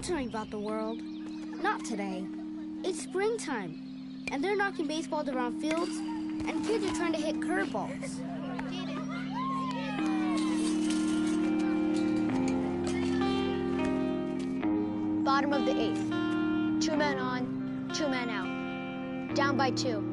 tell me about the world. Not today. It's springtime, and they're knocking baseballs around fields, and kids are trying to hit curveballs. Bottom of the 8th. 2 men on, 2 men out. Down by 2.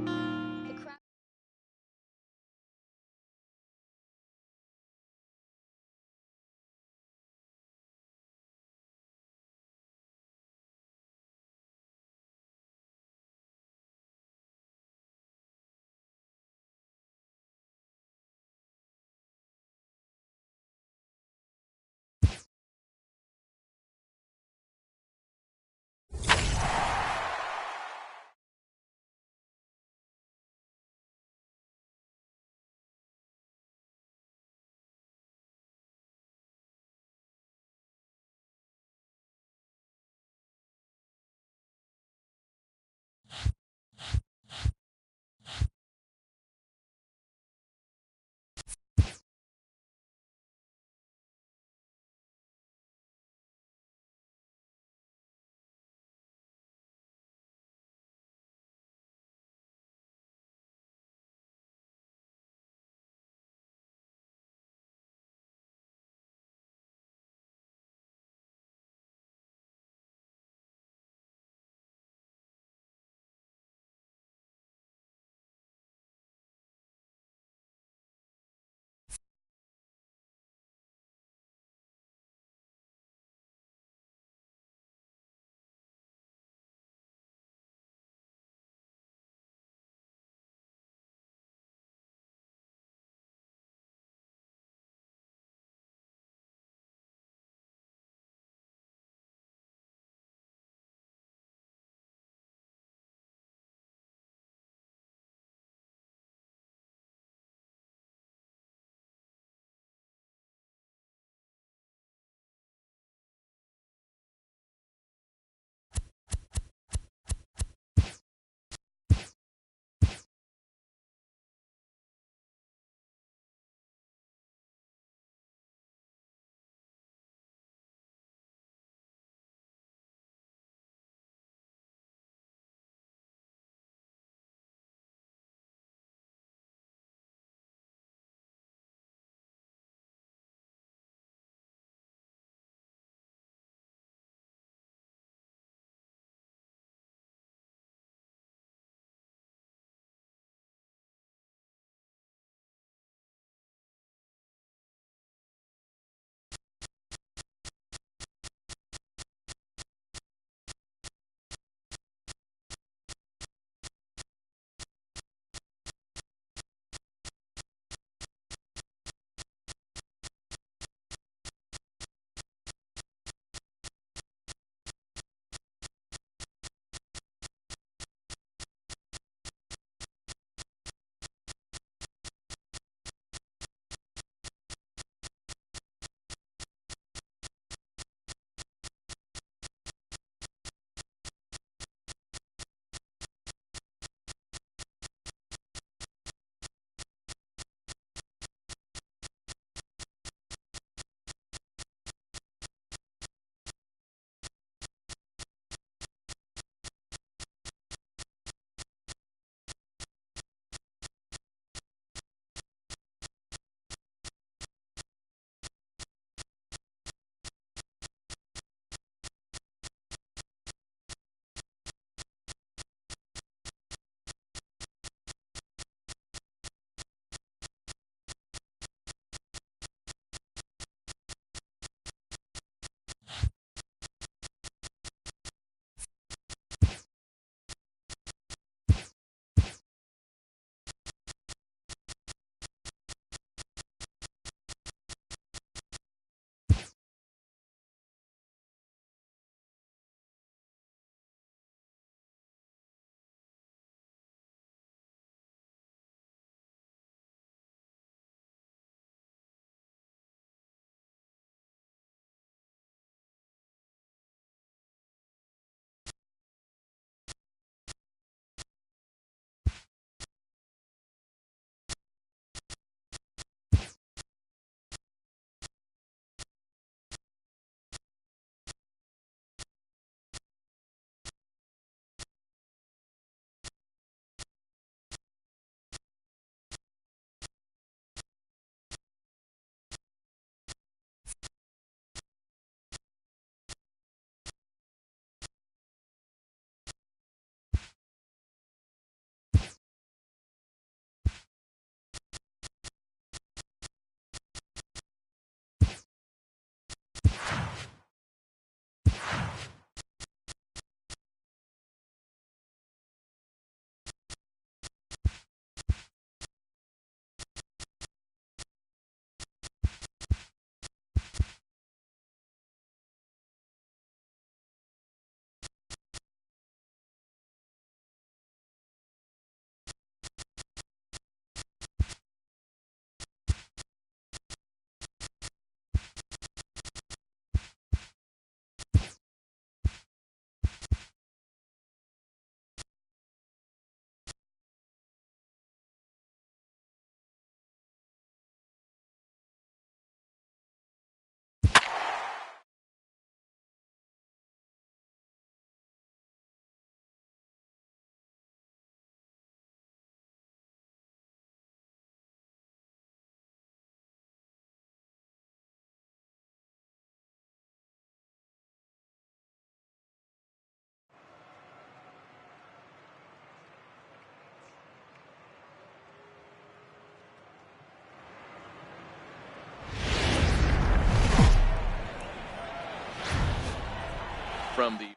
from the.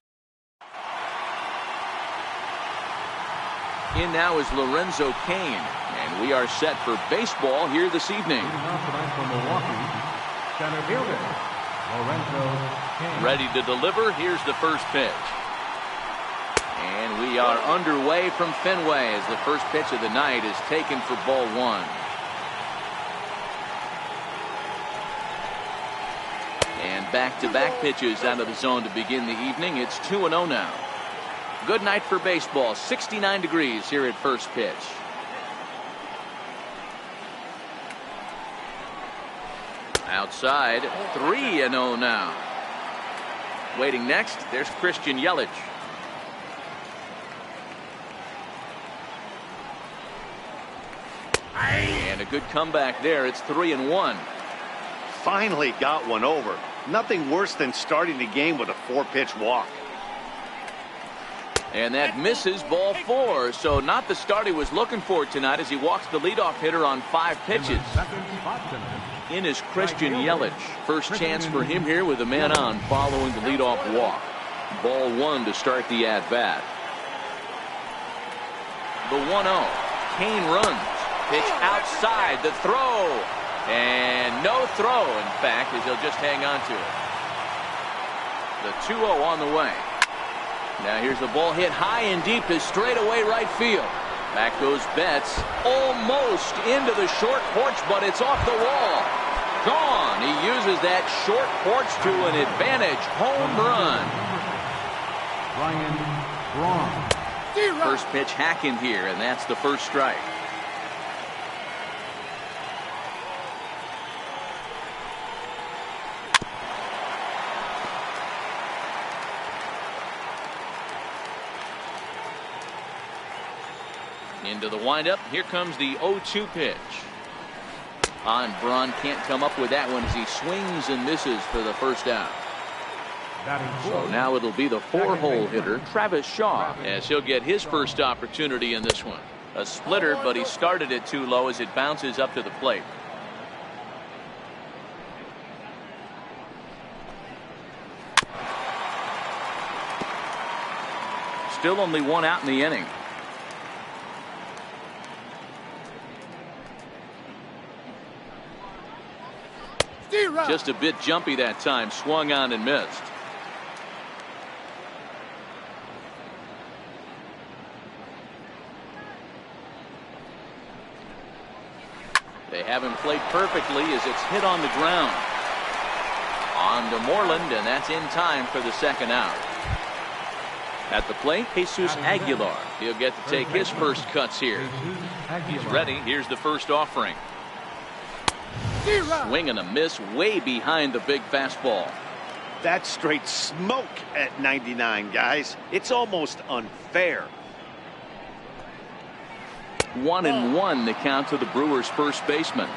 In now is Lorenzo Cain, and we are set for baseball here this evening. From Milwaukee, center fielder, Lorenzo Cain. Ready to deliver. Here's the first pitch. And we are underway from Fenway as the first pitch of the night is taken for ball one. And back-to-back pitches out of the zone to begin the evening. It's 2-0 now. Good night for baseball. 69 degrees here at first pitch. Outside, 3-0 now. Waiting next, there's Christian Yelich. And a good comeback there. It's 3-1. Finally got one over. Nothing worse than starting the game with a 4-pitch walk. And that misses, ball 4. So not the start he was looking for tonight as he walks the leadoff hitter on 5 pitches. In is Christian Yelich. First chance for him here with a man on following the leadoff walk. Ball 1 to start the at-bat. The 1-0. Cain runs. Pitch outside. The throw. And no throw, in fact, as he'll just hang on to it. The 2-0 on the way. Now here's the ball hit high and deep to straightaway right field. Back goes Betts, almost into the short porch, but it's off the wall. Gone. He uses that short porch to an advantage home run. Ryan Braun. First pitch hacking here, and that's the first strike. Into the windup. Here comes the 0-2 pitch. On Braun can't come up with that one as he swings and misses for the first out. So now it'll be the 4-hole hitter, Travis Shaw, as he'll get his first opportunity in this one. A splitter, but he started it too low as it bounces up to the plate. Still only one out in the inning. Just a bit jumpy that time. Swung on and missed. They haven't played perfectly as it's hit on the ground. On to Moreland, and that's in time for the second out. At the plate, Jesus Aguilar. He'll get to take his first cuts here. He's ready. Here's the first offering. Swing and a miss way behind the big fastball. That's straight smoke at 99, guys. It's almost unfair. 1-1 the count to the Brewers' first baseman.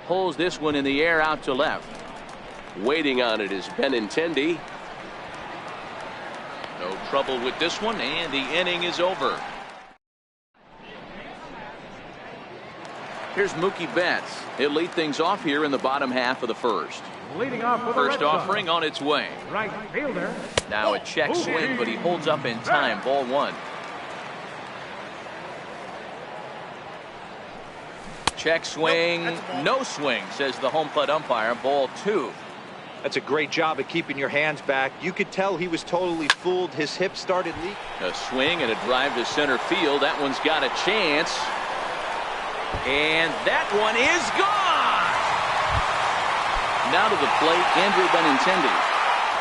Pulls this one in the air out to left. Waiting on it is Benintendi. No trouble with this one, and the inning is over. Here's Mookie Betts. He'll lead things off here in the bottom half of the first. Leading off with First offering on its way. Right fielder. Now a check swing, but he holds up in time. Ball 1. Check swing, no swing, says the home plate umpire. Ball 2. That's a great job of keeping your hands back. You could tell he was totally fooled. His hip started leaking. A swing and a drive to center field. That one's got a chance. And that one is gone. Now to the plate, Andrew Benintendi.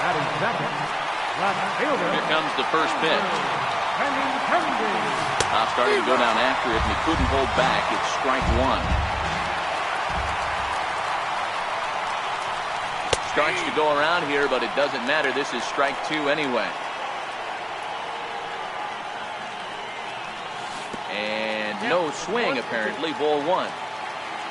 Batting second, left fielder. Here comes the first pitch. Now starting to go down after it, and he couldn't hold back. It's strike 1. Starts to go around here, but it doesn't matter. This is strike 2 anyway. And no swing, apparently. Ball 1.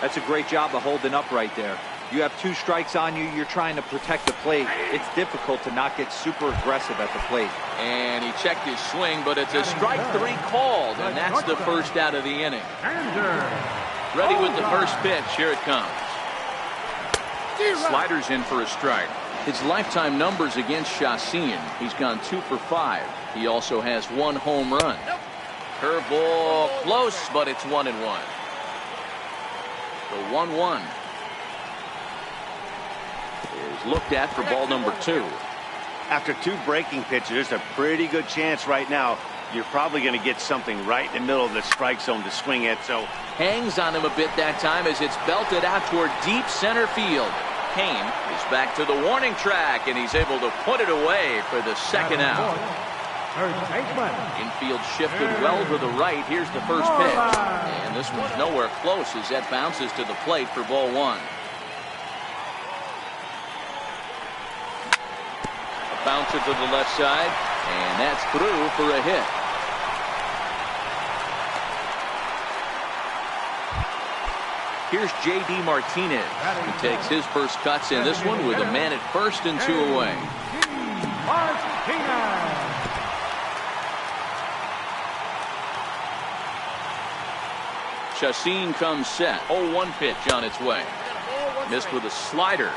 That's a great job of holding up right there. You have 2 strikes on you. You're trying to protect the plate. It's difficult to not get super aggressive at the plate. And he checked his swing, but it's a strike 3 called, and that's the first out of the inning. Ready with the first pitch. Here it comes. Sliders in for a strike. His lifetime numbers against Chacin, he's gone 2 for 5. He also has 1 home run. Curveball close, but it's 1-1. The 1-1 is looked at for ball number 2. After 2 breaking pitches, there's a pretty good chance right now you're probably going to get something right in the middle of the strike zone to swing at. So hangs on him a bit that time as it's belted out toward deep center field. Kane is back to the warning track, and he's able to put it away for the second out. Infield shifted well to the right. Here's the first pitch. And this one's nowhere close as that bounces to the plate for ball 1. A bouncer to the left side, and that's through for a hit. Here's J.D. Martinez. He takes his first cuts in this one with a man at first and 2 away. Chacin comes set. 0-1 pitch on its way. Missed with a slider.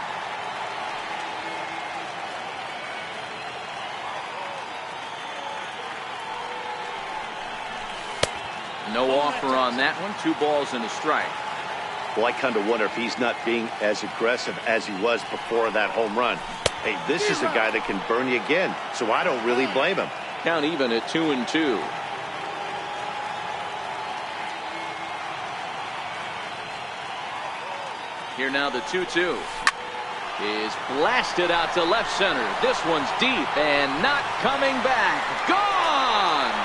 No offer on that one. 2 balls and a strike. Well, I kind of wonder if he's not being as aggressive as he was before that home run. Hey, this is a guy that can burn you again, so I don't really blame him. Count even at 2-2. Here now the 2-2 is blasted out to left center. This one's deep and not coming back. Gone!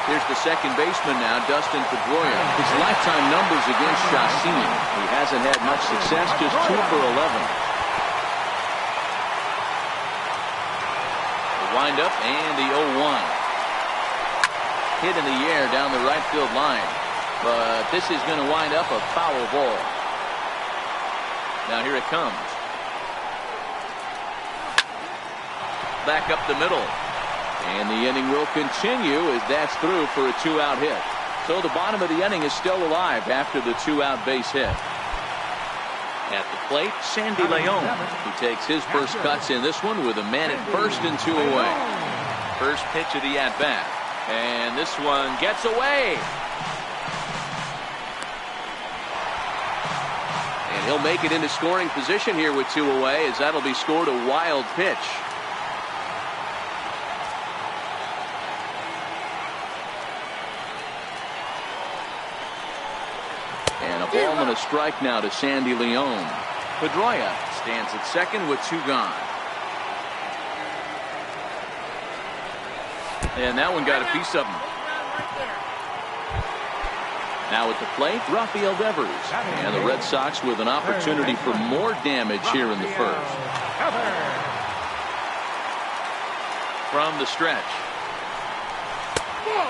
Here's the second baseman now, Dustin Pedroia. His lifetime numbers against Chacin. He hasn't had much success, just 2 for 11. The windup and the 0-1. Hit in the air down the right field line. But this is going to wind up a foul ball. Now here it comes. Back up the middle. And the inning will continue as that's through for a 2-out hit. So the bottom of the inning is still alive after the 2-out base hit. At the plate, Sandy Leon. He takes his first cuts in this one with a man at first and 2 away. First pitch of the at-bat. And this one gets away. And he'll make it into scoring position here with 2 away, as that'll be scored a wild pitch. And a ball and a strike now to Sandy Leon. Pedroia stands at second with 2 gone. And that one got a piece of him. Now at the plate, Rafael Devers. And the Red Sox with an opportunity for more damage here in the first. From the stretch.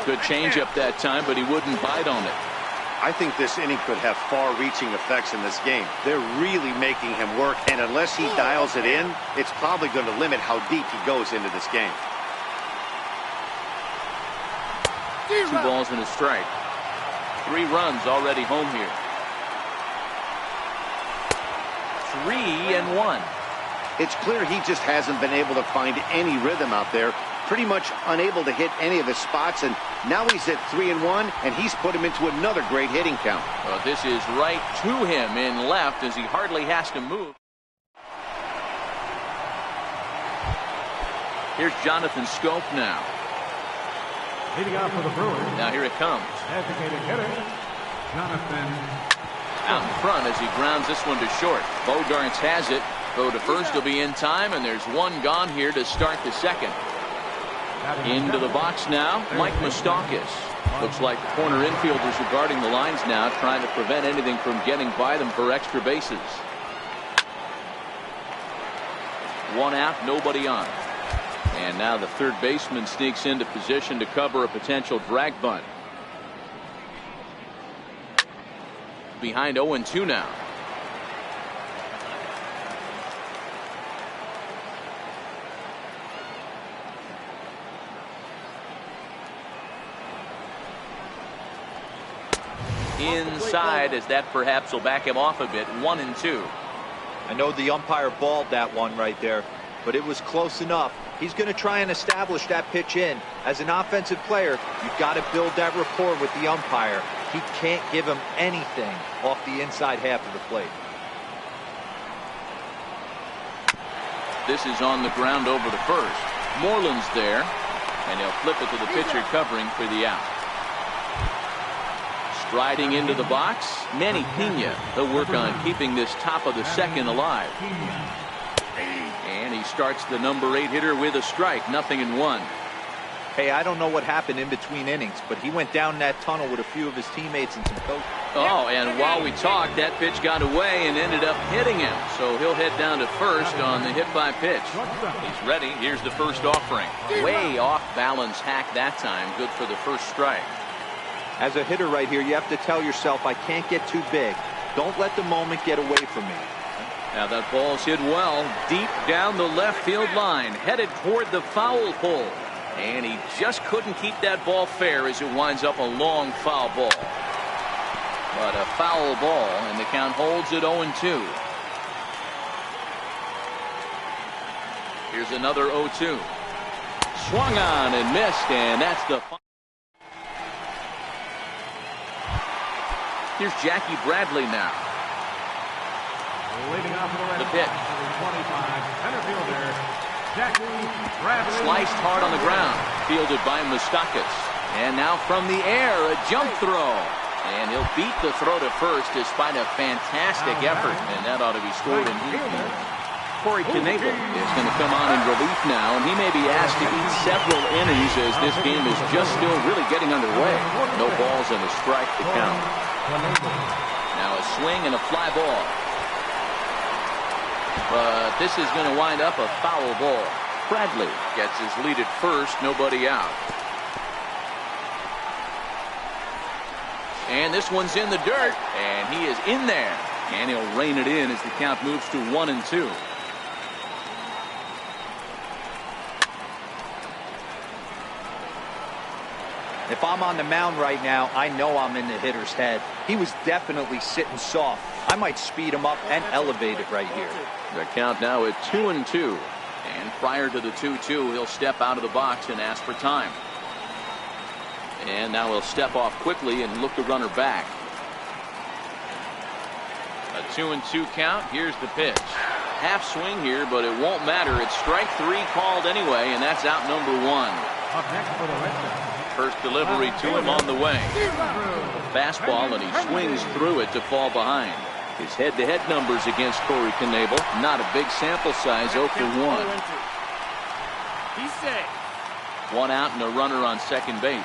Good changeup that time, but he wouldn't bite on it. I think this inning could have far-reaching effects in this game. They're really making him work, and unless he dials it in, it's probably going to limit how deep he goes into this game. 2 balls and a strike. 3 runs already home here. 3-1. It's clear he just hasn't been able to find any rhythm out there. Pretty much unable to hit any of his spots, and now he's at 3-1, and he's put him into another great hitting count. Well, this is right to him in left as he hardly has to move. Here's Jonathan Scope now. Leading off for the Brewers. Now here it comes. Designated hitter, Jonathan. Out in front as he grounds this one to short. Bogarts has it. Throw to first will be in time, and there's 1 gone here to start the second. Into the box now, Mike Moustakas. Looks like the corner infielders are guarding the lines now, trying to prevent anything from getting by them for extra bases. 1 out, nobody on. And now the third baseman sneaks into position to cover a potential drag bunt. Behind 0-2 now. inside, as that perhaps will back him off a bit. 1-2. I know the umpire balled that one right there, but it was close enough. He's going to try and establish that pitch in. As an offensive player, you've got to build that rapport with the umpire. He can't give him anything off the inside half of the plate. This is on the ground over to first. Moreland's there, and he'll flip it to the pitcher covering for the out. Striding into the box, Manny Pena. He'll work on keeping this top of the second alive. And he starts the number 8 hitter with a strike. 0-1. Hey, I don't know what happened in between innings, but he went down that tunnel with a few of his teammates and some coaches. Oh, and while we talked, that pitch got away and ended up hitting him. So he'll head down to first on the hit by pitch. He's ready. Here's the first offering. Way off balance hack that time. Good for the first strike. As a hitter right here, you have to tell yourself, I can't get too big. Don't let the moment get away from me. Now that ball's hit well, deep down the left field line, headed toward the foul pole. And he just couldn't keep that ball fair as it winds up a long foul ball. But a foul ball, and the count holds at 0-2. Here's another 0-2. Swung on and missed, and that's the final. Here's Jackie Bradley now. Leading off for the The pitch. 25, center fielder, Jackie Bradley. Sliced hard on the ground, fielded by Moustakas. And now from the air, a jump throw. And he'll beat the throw to first despite a fantastic effort. And that ought to be scored in infield. Corey Knebel is going to come on in relief now, and he may be asked to eat several innings as this game is just still really getting underway. No balls and a strike to count. Now a swing and a fly ball. But this is going to wind up a foul ball. Bradley gets his lead at first, nobody out. And this one's in the dirt, and he is in there. And he'll rein it in as the count moves to 1-2. If I'm on the mound right now, I know I'm in the hitter's head. He was definitely sitting soft. I might speed him up and elevate it right here. The count now at 2-2. And prior to the 2-2, he'll step out of the box and ask for time. And now he'll step off quickly and look the runner back. A 2-2 count. Here's the pitch. Half swing here, but it won't matter. It's strike 3 called anyway, and that's out number 1. Up next for the Red Sox. First delivery to him on the way. Fastball, and he swings through it to fall behind. His head-to-head numbers against Corey Knebel, not a big sample size, 0 for 1. He's safe. 1 out and a runner on second base.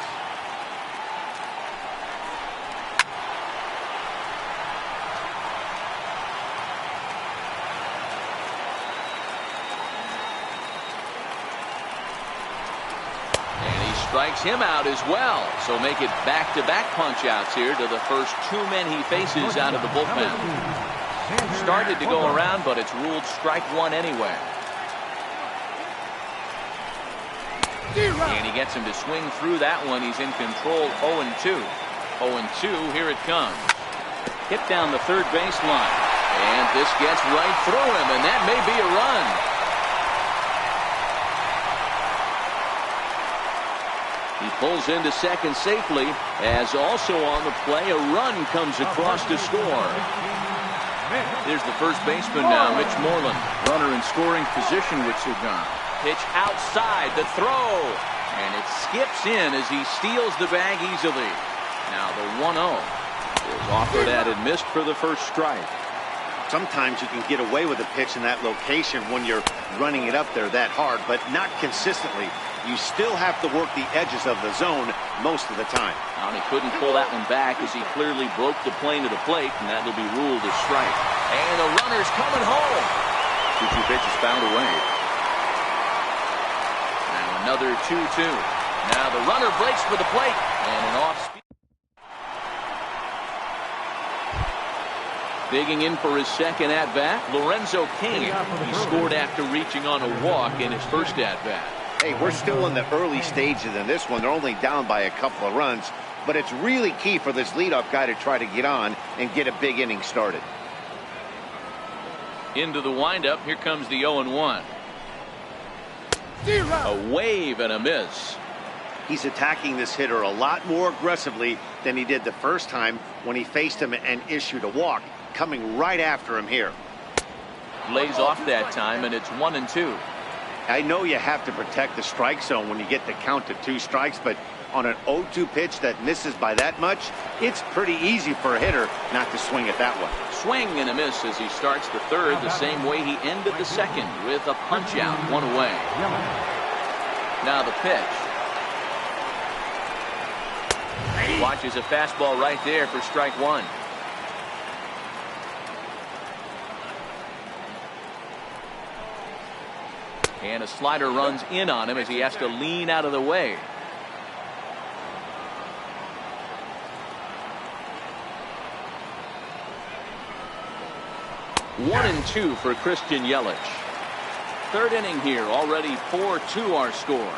Strikes him out as well. So make it back-to-back punch-outs here to the first 2 men he faces out of the bullpen. Started to go around, but it's ruled strike 1 anyway. And he gets him to swing through that one. He's in control. 0-2. 0-2. Here it comes. Hit down the third baseline. And this gets right through him, and that may be a run. He pulls into second safely, as also on the play, a run comes across to score. There's the first baseman now, Mitch Moreland. Runner in scoring position with Sugan. Pitch outside, the throw, and it skips in as he steals the bag easily. Now the 1-0 is offered at and missed for the first strike. Sometimes you can get away with a pitch in that location when you're running it up there that hard, but not consistently. You still have to work the edges of the zone most of the time. And he couldn't pull that one back as he clearly broke the plane to the plate, and that'll be ruled a strike. And the runner's coming home. 2-2 pitch is fouled away. Now another 2-2. Now the runner breaks for the plate, and an off-speed. Digging in for his second at-bat, Lorenzo Cain. He scored after reaching on a walk in his first at-bat. Hey, we're still in the early stages in this one. They're only down by a couple of runs. but it's really key for this leadoff guy to try to get on and get a big inning started. Into the windup. Here comes the 0-1. A wave and a miss. He's attacking this hitter a lot more aggressively than he did the first time when he faced him and issued a walk, coming right after him here. Lays off that time, and it's 1-2. I know you have to protect the strike zone when you get the count to 2 strikes, but on an 0-2 pitch that misses by that much, it's pretty easy for a hitter not to swing it that way. Swing and a miss as he starts the third, the same way he ended the second, with a punch out, 1 away. Now the pitch. He watches a fastball right there for strike 1. And a slider runs in on him as he has to lean out of the way. One and 2 for Christian Yelich. Third inning here, already 4-2 our score.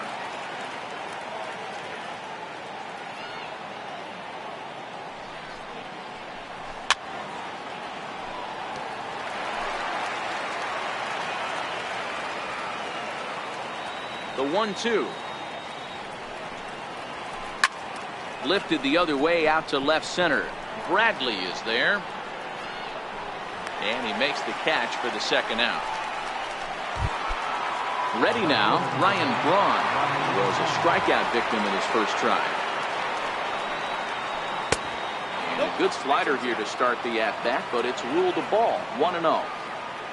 The 1-2. Lifted the other way out to left center. Bradley is there. And he makes the catch for the second out. Ready now, Ryan Braun was a strikeout victim in his first try. And a good slider here to start the at-bat, but it's ruled a ball, 1-0.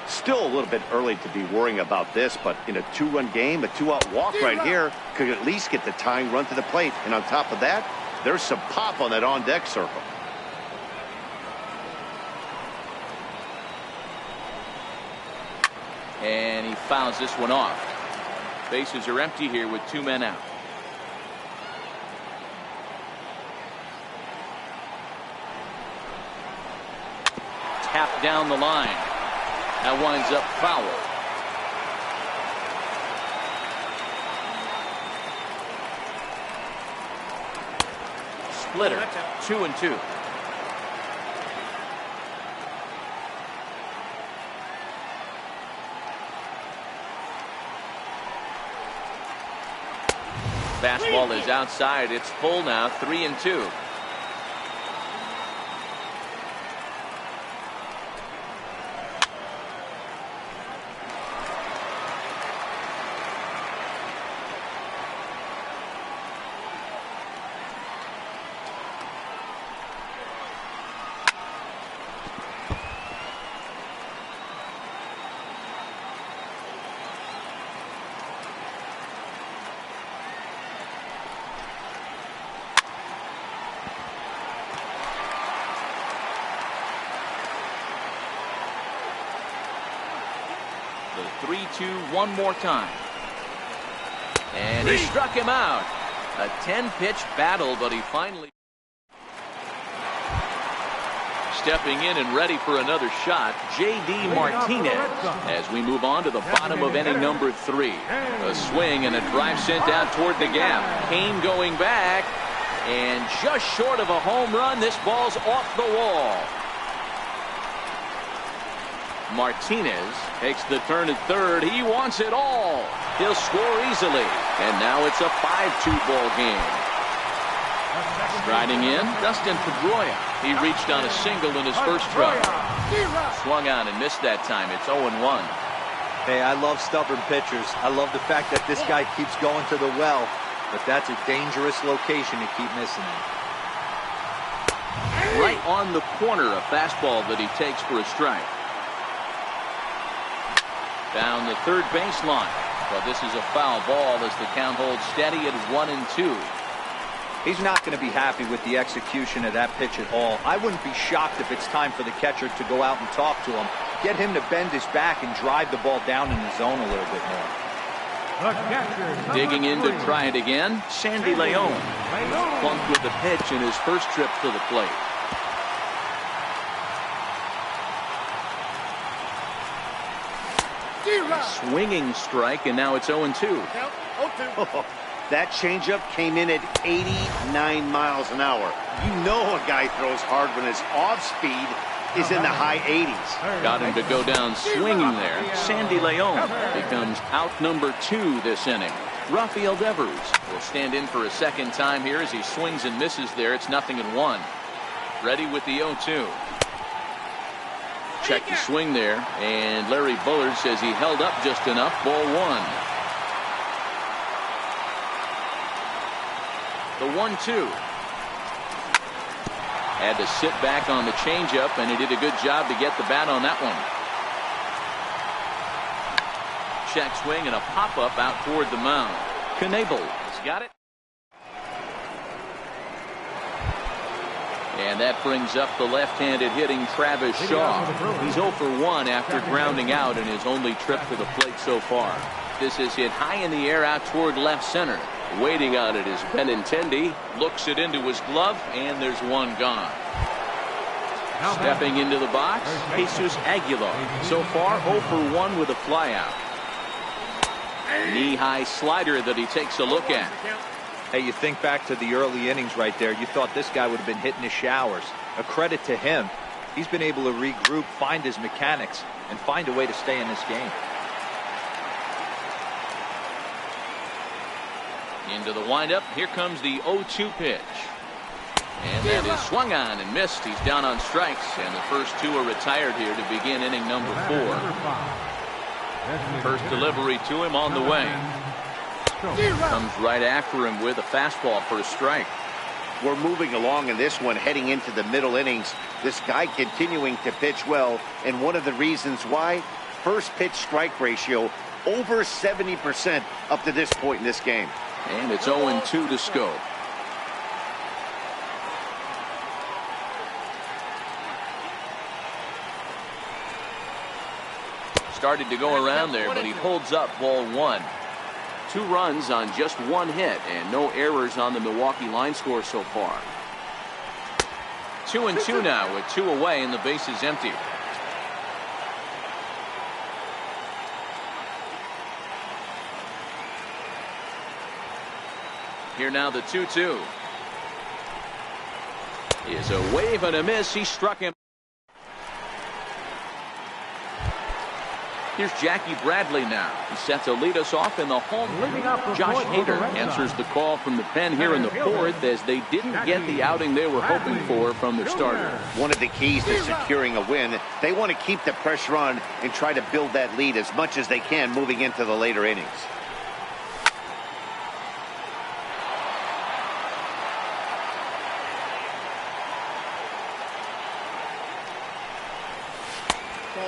Still a little bit early to be worrying about this, but in a 2-run game, a 2-out walk right here could at least get the tying run to the plate. And on top of that, there's some pop on that on-deck circle. And he fouls this one off. Bases are empty here with 2 men out. Tapped down the line. That winds up foul. Splitter, 2-2. Fastball is outside. It's full now, 3-2. The 3-2 one more time. And he struck him out. A 10-pitch battle, but he finally... Stepping in and ready for another shot, J.D. Martinez, as we move on to the bottom of inning number 3. A swing and a drive sent out toward the gap. Kane going back, and just short of a home run, this ball's off the wall. Martinez takes the turn at third. He wants it all. He'll score easily, and now it's a 5-2 ball game. Striding in, Dustin Pedroia. He reached on a single in his first try. Swung on and missed that time. It's 0-1. Hey, I love stubborn pitchers. I love the fact that this guy keeps going to the well, but that's a dangerous location to keep missing it. Right on the corner, a fastball that he takes for a strike. Down the third baseline, but this is a foul ball as the count holds steady at 1-2. He's not going to be happy with the execution of that pitch at all. I wouldn't be shocked if it's time for the catcher to go out and talk to him, get him to bend his back and drive the ball down in the zone a little bit more. Digging in to try it again, Sandy Leon. Bumped with the pitch in his first trip to the plate. Swinging strike, and now it's 0-2. That changeup came in at 89 miles an hour. You know a guy throws hard when his off-speed is in the high 80s. Got him to go down swinging there. Sandy Leon becomes out number 2 this inning. Rafael Devers will stand in for a second time here as he swings and misses there. It's 0-1. Ready with the 0-2. Check the swing there, and Larry Bullard says he held up just enough. Ball 1. The 1-2. Had to sit back on the changeup, and he did a good job to get the bat on that one. Check swing and a pop-up out toward the mound. Knebel has got it. And that brings up the left-handed hitting Travis Shaw. He's 0 for 1 after grounding out in his only trip to the plate so far. This is hit high in the air out toward left center. Waiting on it is Benintendi. Looks it into his glove, and there's one gone. Stepping into the box, Jesus Aguilar. So far 0 for 1 with a flyout. Knee-high slider that he takes a look at. Hey, you think back to the early innings right there. You thought this guy would have been hitting his showers. A credit to him. He's been able to regroup, find his mechanics, and find a way to stay in this game. Into the windup. Here comes the 0-2 pitch. And that is swung on and missed. He's down on strikes, and the first 2 are retired here to begin inning number 4. First delivery to him on the way. Comes right after him with a fastball for a strike. We're moving along in this one, heading into the middle innings. This guy continuing to pitch well, and one of the reasons why, first pitch strike ratio over 70% up to this point in this game. And it's 0-2 to Schoop. Started to go around there, but he holds up. Ball 1. 2 runs on just 1 hit, and no errors on the Milwaukee line score so far. 2-2 now with 2 away and the base is empty. Here now the 2-2. Is a wave and a miss. He struck him. Here's Jackie Bradley now. He's set to lead us off in the home. Josh Hader answers the call from the pen here in the 4th as they didn't get the outing they were hoping for from their starter. One of the keys to securing a win, they want to keep the pressure on and try to build that lead as much as they can moving into the later innings.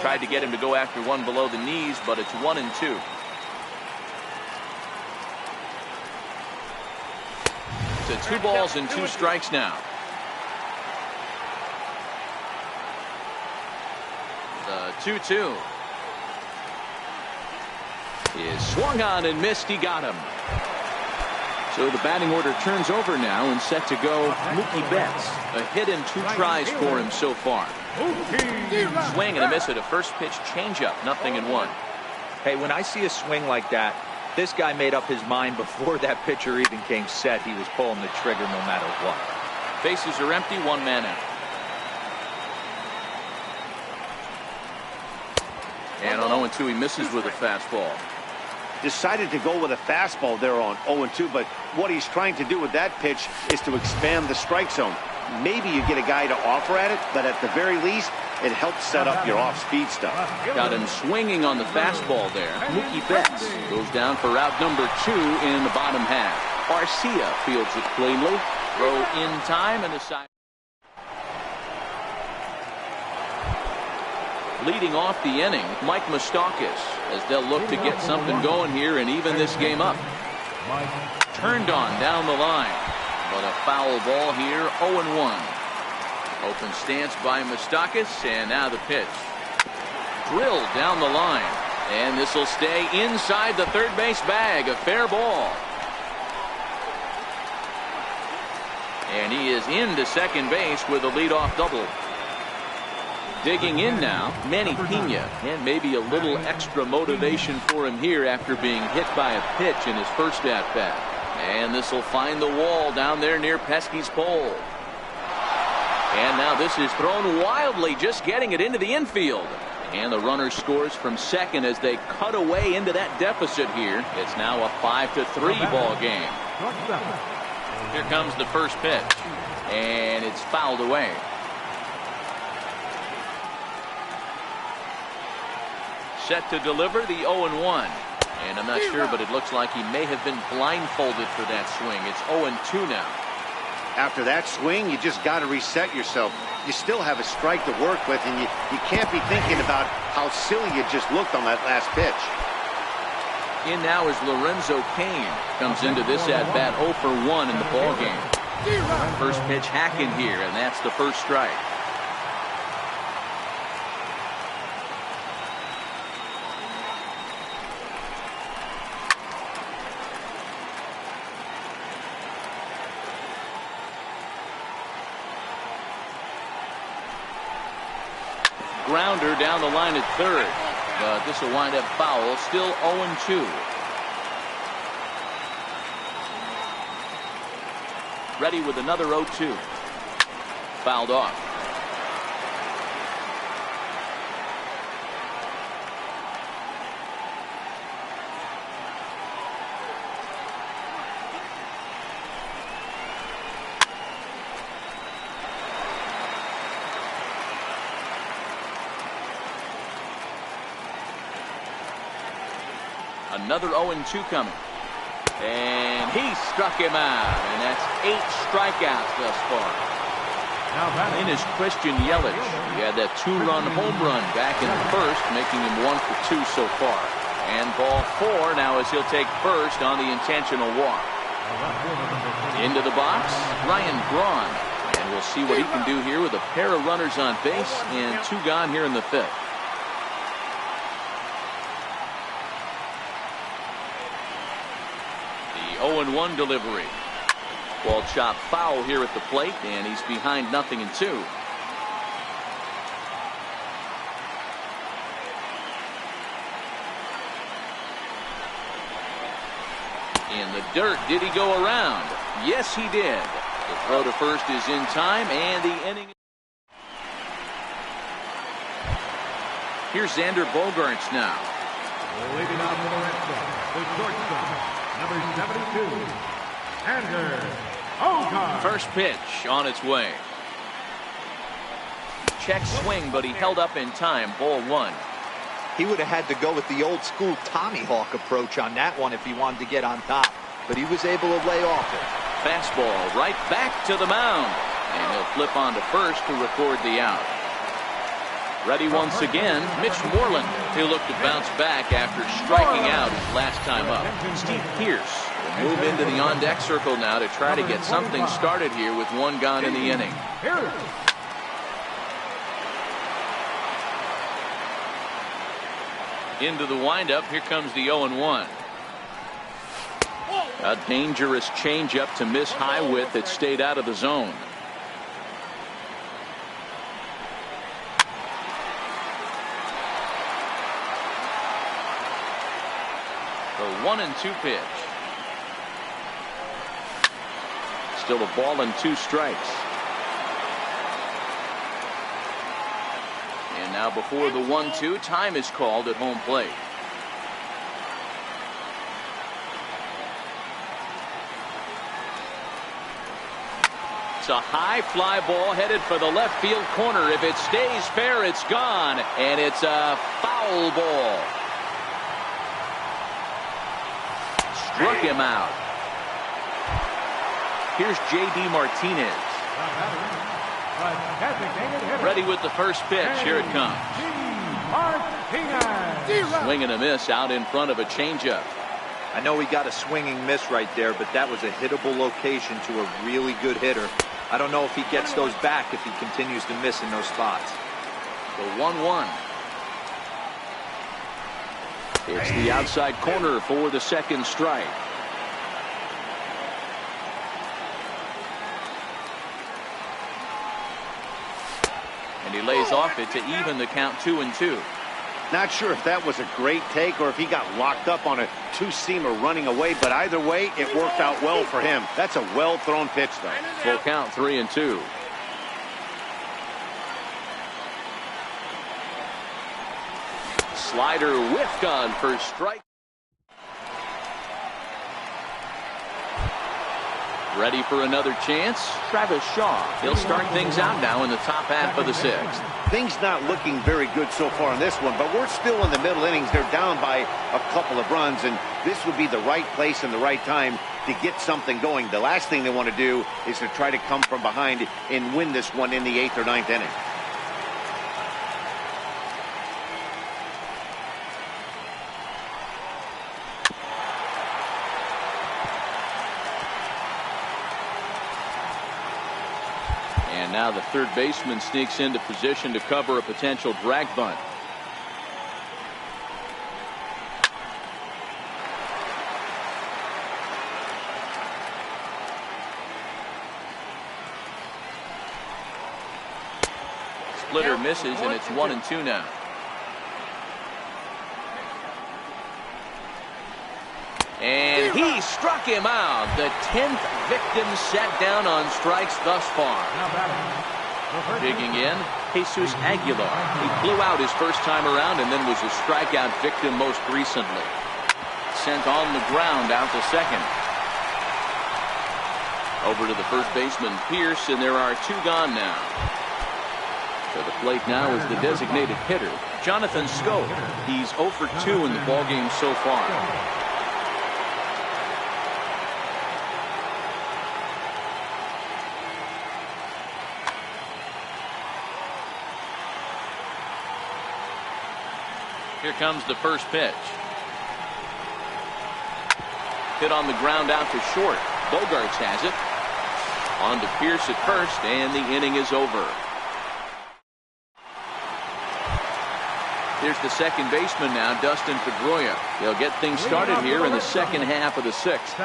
Tried to get him to go after one below the knees, but it's 1-2. To 2 balls and 2 strikes now. The 2-2 is swung on and missed. He got him. So the batting order turns over now and set to go Mookie Betts. A hit and 2 tries for him so far. Swing and a miss at a first pitch changeup. 0-1. Hey, when I see a swing like that, this guy made up his mind before that pitcher even came set. He was pulling the trigger no matter what. Bases are empty. 1 man out. And on 0-2 he misses with a fastball. Decided to go with a fastball there on 0-2, but what he's trying to do with that pitch is to expand the strike zone. Maybe you get a guy to offer at it, but at the very least, it helps set up your off-speed stuff. Got him swinging on the fastball there. Mookie Betts goes down for route number 2 in the bottom half. Arcia fields it cleanly. Throw in time and the side. Leading off the inning, Mike Moustakas, as they'll look to get something going here and even this game up. Turned on down the line, but a foul ball here. 0-1. Open stance by Moustakas, and now the pitch. Drilled down the line, and this will stay inside the third base bag. A fair ball. And he is into second base with a leadoff double. Digging in now, Manny Pena, and maybe a little extra motivation for him here after being hit by a pitch in his first at-bat. And this will find the wall down there near Pesky's pole. And now this is thrown wildly, just getting it into the infield. And the runner scores from second as they cut away into that deficit here. It's now a 5-3 ball game. Here comes the first pitch. And it's fouled away. Set to deliver the 0-1. And I'm not sure, but it looks like he may have been blindfolded for that swing. It's 0-2 now. After that swing, you just got to reset yourself. You still have a strike to work with, and you can't be thinking about how silly you just looked on that last pitch. In now is Lorenzo Cain. Comes into this at-bat 0 for 1 in the ballgame. First pitch hacking here, and that's the first strike. Grounder down the line at third, but this will wind up foul. Still 0-2. Ready with another 0-2. Fouled off. Another 0-2 coming. And he struck him out. And that's 8 strikeouts thus far. In is Christian Yelich. He had that 2-run home run back in the first, making him 1 for 2 so far. And ball 4 now as he'll take first on the intentional walk. Into the box, Ryan Braun. And we'll see what he can do here with a pair of runners on base and 2 gone here in the 5th. The 0-1 delivery. Ball chopped foul here at the plate, and he's behind 0-2. In the dirt, did he go around? Yes, he did. The throw to first is in time, and the inning. Here's Xander Bogaerts now. Leading off for the Red Sox, the shortstop, number 72, Xander Bogaerts. First pitch on its way. Check swing, but he held up in time. Ball 1. He would have had to go with the old school Tommy Hawk approach on that one if he wanted to get on top, but he was able to lay off it. Fastball right back to the mound, and he'll flip on to first to record the out. Ready once again, Mitch Moreland. He'll look to bounce back after striking out his last time up. Steve Pearce will move into the on-deck circle now to try to get something started here with 1 gone in the inning. Into the windup, here comes the 0-1. A dangerous changeup to miss high with. It stayed out of the zone. The 1-2 pitch. Still a ball and 2 strikes. And now before the 1-2, time is called at home plate. It's a high fly ball headed for the left field corner. If it stays fair, it's gone. And it's a foul ball. Struck him out. Here's J.D. Martinez. Ready with the first pitch. Here it comes. Swing and a miss out in front of a changeup. I know he got a swinging miss right there, but that was a hittable location to a really good hitter. I don't know if he gets those back if he continues to miss in those spots. The 1-1. It's the outside corner for the second strike. And he lays off it to even the count 2-2. Not sure if that was a great take or if he got locked up on a two-seamer running away, but either way, it worked out well for him. That's a well-thrown pitch, though. Full count, 3-2. Slider whiffed on for strike. Ready for another chance. Travis Shaw. He'll start things out now in the top half of the sixth. Things not looking very good so far in this one, but we're still in the middle innings. They're down by a couple of runs, and this would be the right place and the right time to get something going. The last thing they want to do is to try to come from behind and win this one in the 8th or 9th inning. And now the third baseman sneaks into position to cover a potential drag bunt. Splitter misses, and it's 1-2 now. And he struck him out. The 10th victim set down on strikes thus far. Digging in, Jesus Aguilar. He blew out his first time around and then was a strikeout victim most recently. Sent on the ground out to second. Over to the first baseman, Pierce, and there are 2 gone now. To the plate now is the designated hitter, Jonathan Scope. He's 0 for 2 in the ballgame so far. Here comes the first pitch. Hit on the ground out to short. Bogarts has it. On to Pierce at first, and the inning is over. Here's the second baseman now, Dustin Pedroia. They'll get things started here in the second half of the 6th.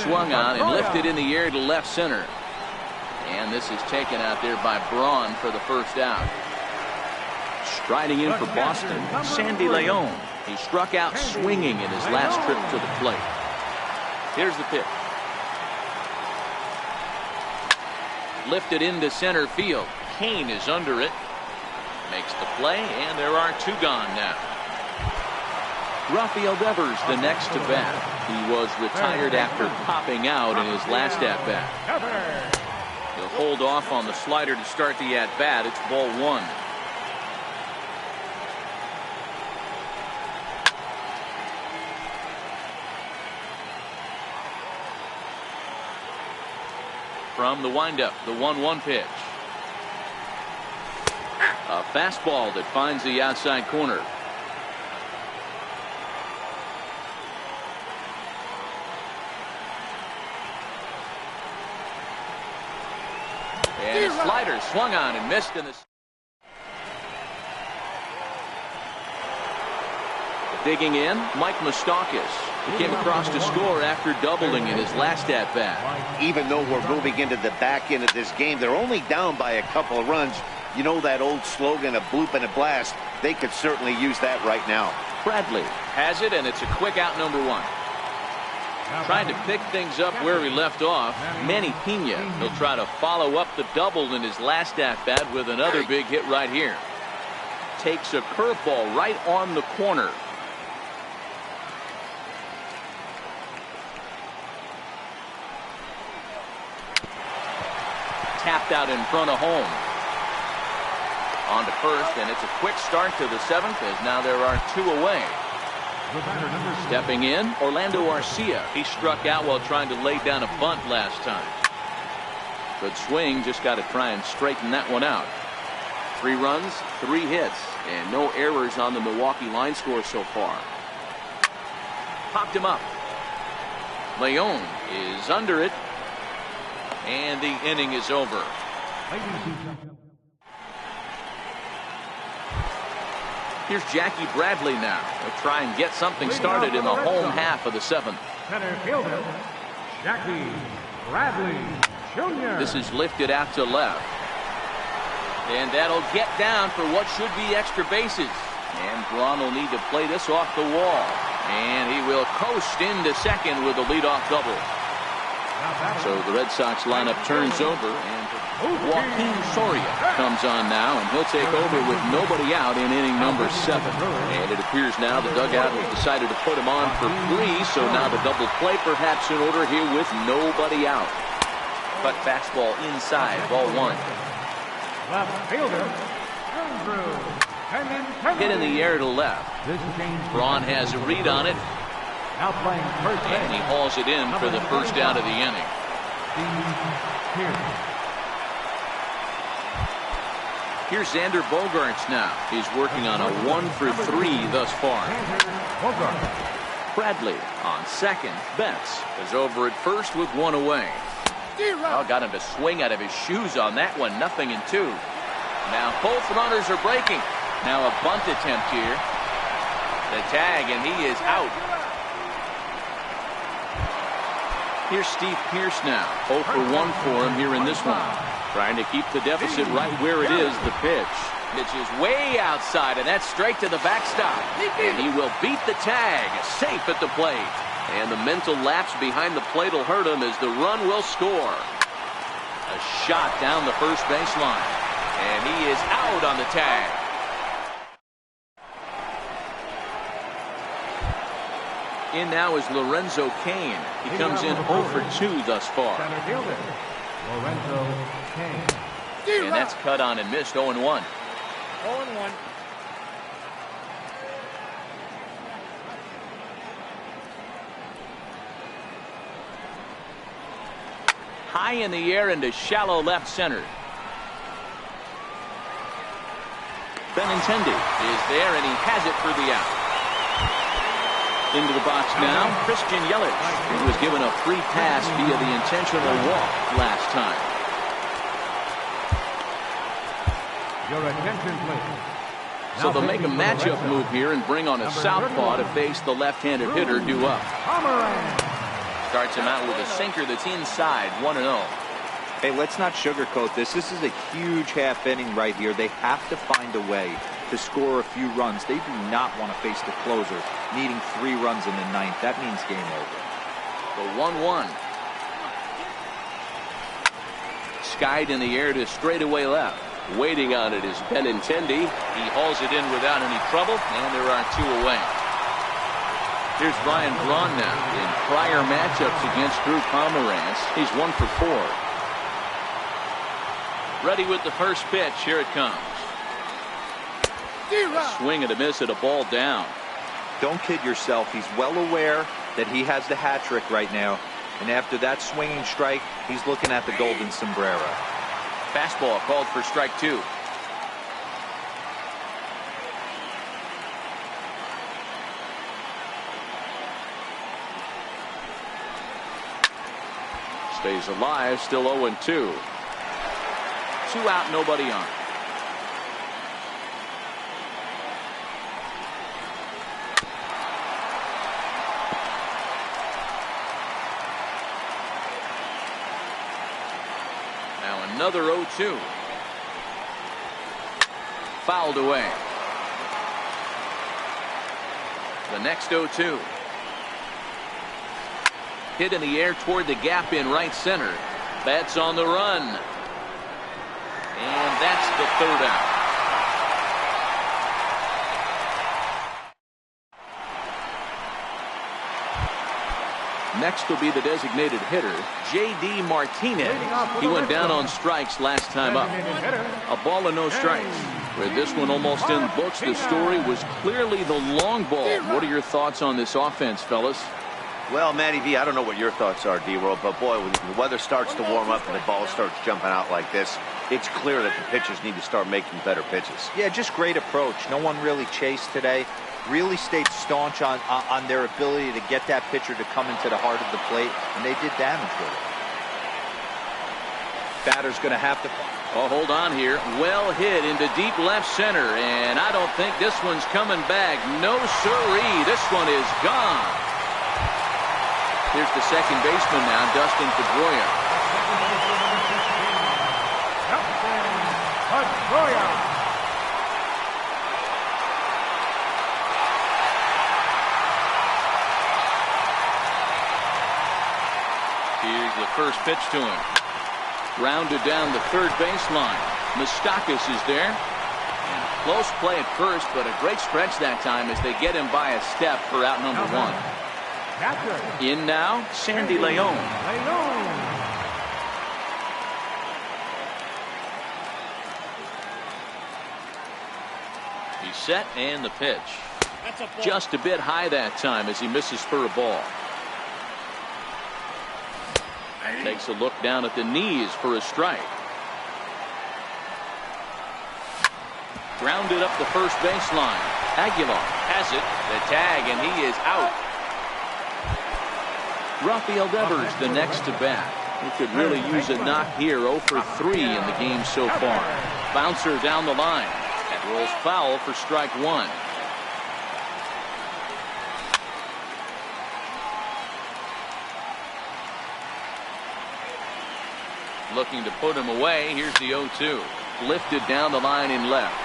Swung on and lifted in the air to left center. And this is taken out there by Braun for the first out. Striding in for Boston, Sandy Leon. He struck out swinging in his last trip to the plate. Here's the pitch. Lifted into center field. Kane is under it. Makes the play, and there are 2 gone now. Rafael Devers the next to bat. He was retired after popping out in his last at-bat. He'll hold off on the slider to start the at-bat. It's ball 1. From the windup, the 1-1 pitch. A fastball that finds the outside corner. And a slider swung on and missed in the... Digging in, Mike Moustakas. He came across to score after doubling in his last at-bat. Even though we're moving into the back end of this game, they're only down by a couple of runs. You know that old slogan, a bloop and a blast. They could certainly use that right now. Bradley has it, and it's a quick out, number 1. Trying to pick things up where he left off, Manny Pena. He'll try to follow up the double in his last at-bat with another big hit right here. Takes a curveball right on the corner. Tapped out in front of home. On to first, and it's a quick start to the 7th as now there are 2 away. Stepping in, Orlando Arcia. He struck out while trying to lay down a bunt last time. Good swing, just got to try and straighten that one out. 3 runs, 3 hits, and no errors on the Milwaukee line score so far. Popped him up. Leon is under it. And the inning is over. Here's Jackie Bradley now. They'll try and get something started in the home half of the 7th. Center fielder, Jackie Bradley Jr. This is lifted out to left. And that'll get down for what should be extra bases. And Braun will need to play this off the wall. And he will coast into second with a leadoff double. So the Red Sox lineup turns over, and Joaquin Soria comes on now, and he'll take over with nobody out in inning number 7. And it appears now the dugout has decided to put him on for 3, so now the double play perhaps in order here with nobody out. Cut fastball inside, ball 1. Left fielder, Andrew. Hit in the air to left. Braun has a read on it. Now playing first base. And he hauls it in for the first out of the inning. Here's Xander Bogaerts now. He's working on a 1-for-3 thus far. Bradley on second. Betts is over at first with 1 away. Oh, got him to swing out of his shoes on that one. 0-2. Now both runners are breaking. Now a bunt attempt here. The tag, and he is out. Here's Steve Pearce now. 0 for 1 for him here in this one. Trying to keep the deficit right where it is. The pitch. Pitch is way outside, and that's straight to the backstop. And he will beat the tag. Safe at the plate. And the mental lapse behind the plate will hurt him as the run will score. A shot down the first baseline. And he is out on the tag. In now is Lorenzo Cain. He comes in 0 for 2 thus far. Center fielder, Lorenzo Cain. And that's cut on and missed. 0-1. 0-1. High in the air into shallow left center. Benintendi is there, and he has it for the out. Into the box now, Christian Yelich, who was given a free pass via the intentional walk last time. Your attention, please. So they'll make a matchup move here and bring on a southpaw to face the left-handed hitter due up. Starts him out with a sinker that's inside, 1-0. Hey, let's not sugarcoat this. This is a huge half inning right here. They have to find a way to score a few runs. They do not want to face the closer, needing 3 runs in the 9th. That means game over. The 1-1. Skied in the air to straightaway left. Waiting on it is Benintendi. He hauls it in without any trouble, and there are 2 away. Here's Brian Braun now. In prior matchups against Drew Pomeranz, he's 1 for 4. Ready with the first pitch. Here it comes. A swing and a miss at a ball down. Don't kid yourself. He's well aware that he has the hat trick right now. And after that swinging strike, he's looking at the golden sombrero. Fastball called for strike 2. Stays alive, still 0-2. 2 out, nobody on. Now another 0-2. Fouled away. The next 0-2. Hit in the air toward the gap in right center. Betts on the run. And that's the 3rd out. Next will be the designated hitter, J.D. Martinez. He went down on strikes last time up. A ball and no strikes. With this one almost in books, the story was clearly the long ball. What are your thoughts on this offense, fellas? Well, Matty V, I don't know what your thoughts are, D-World, but boy, when the weather starts to warm up and the ball starts jumping out like this, it's clear that the pitchers need to start making better pitches. Yeah, just great approach. No one really chased today. Really stayed staunch on their ability to get that pitcher to come into the heart of the plate, and they did damage with it. Batter's going to have to... Oh, hold on here. Well hit into deep left center, and I don't think this one's coming back. No siree. This one is gone. Here's the second baseman now, Dustin Pedroia. Here's the first pitch to him. Rounded down the third baseline. Moustakas is there. And close play at first, but a great stretch that time as they get him by a step for out number one. In now, Sandy Leon. He's set and the pitch. Just a bit high that time as he misses for a ball. Takes a look down at the knees for a strike. Grounded up the first baseline. Aguilar has it. The tag, and he is out. Rafael Devers the next to bat. He could really use a knock here. 0 for 3 in the game so far. Bouncer down the line. That rolls foul for strike one. Looking to put him away. Here's the 0-2. Lifted down the line in left.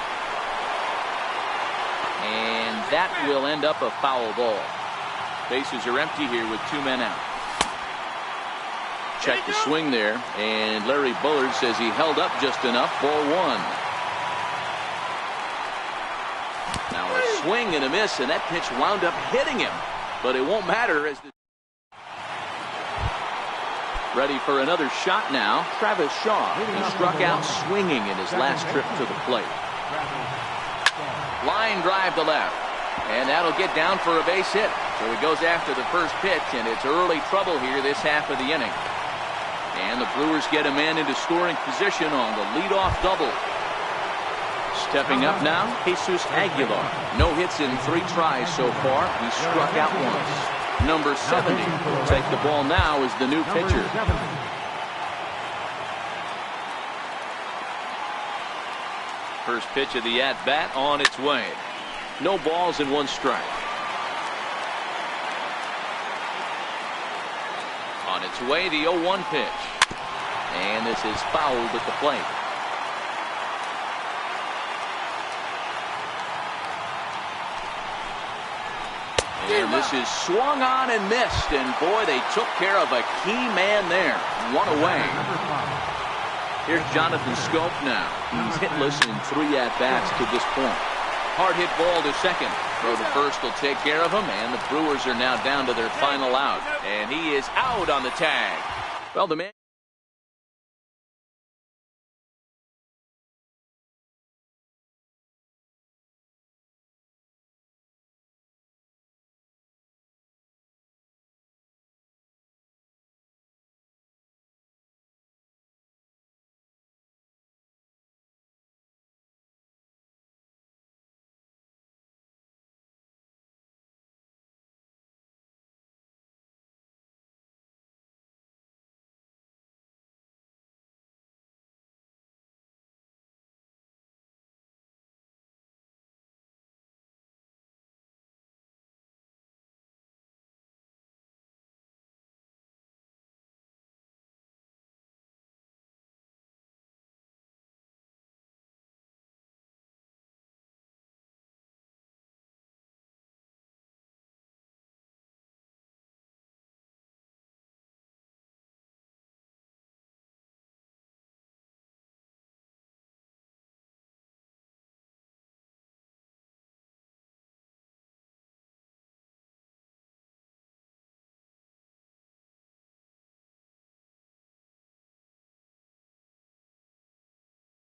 And that will end up a foul ball. Bases are empty here with 2 men out. Check the swing there. And Larry Bullard says he held up just enough. Ball one. Now a swing and a miss, and that pitch wound up hitting him. But it won't matter as the ready for another shot now. Travis Shaw, who struck out swinging in his last trip to the plate. Line drive to left. And that'll get down for a base hit. So he goes after the first pitch, and it's early trouble here this half of the inning. And the Brewers get a man into scoring position on the leadoff double. Stepping up now, Jesus Aguilar. No hits in 3 tries so far. He struck out once. Number 70 will take the ball now as the new pitcher. First pitch of the at-bat on its way. No balls and 1 strike. On its way, the 0-1 pitch. And this is fouled at the plate. And this is swung on and missed. And boy, they took care of a key man there. 1 away. Here's Jonathan Scope now. He's hitless in 3 at-bats to this point. Hard hit ball to second. Throw to first will take care of him. And the Brewers are now down to their final out. And he is out on the tag. Well, the man.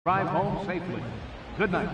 Drive home safely. Good night.